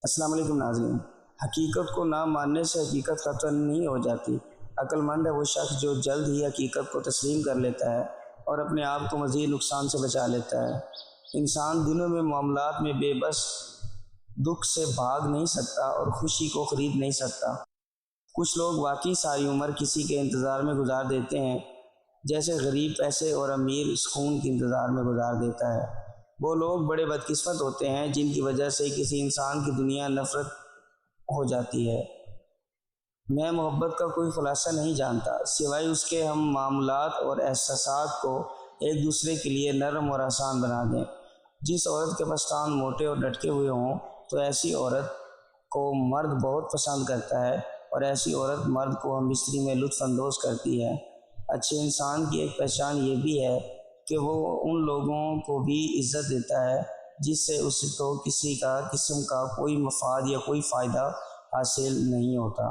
السلام علیکم ناظرین۔ حقیقت کو نہ ماننے سے حقیقت ختم نہیں ہو جاتی۔ عقل مند ہے وہ شخص جو جلد ہی حقیقت کو تسلیم کر لیتا ہے اور اپنے آپ کو مزید نقصان سے بچا لیتا ہے۔ انسان دنوں میں معاملات میں بے بس دکھ سے بھاگ نہیں سکتا اور خوشی کو خرید نہیں سکتا۔ کچھ لوگ واقعی ساری عمر کسی کے انتظار میں گزار دیتے ہیں، جیسے غریب پیسے اور امیر سکون کے انتظار میں گزار دیتا ہے۔ وہ لوگ بڑے بدقسمت ہوتے ہیں جن کی وجہ سے کسی انسان کی دنیا نفرت ہو جاتی ہے۔ میں محبت کا کوئی خلاصہ نہیں جانتا سوائے اس کے ہم معاملات اور احساسات کو ایک دوسرے کے لیے نرم اور آسان بنا دیں۔ جس عورت کے پستان موٹے اور لٹکے ہوئے ہوں تو ایسی عورت کو مرد بہت پسند کرتا ہے، اور ایسی عورت مرد کو ہم بستری میں لطف اندوز کرتی ہے۔ اچھے انسان کی ایک پہچان یہ بھی ہے کہ وہ ان لوگوں کو بھی عزت دیتا ہے جس سے اس کو کسی قسم کا کوئی مفاد یا کوئی فائدہ حاصل نہیں ہوتا۔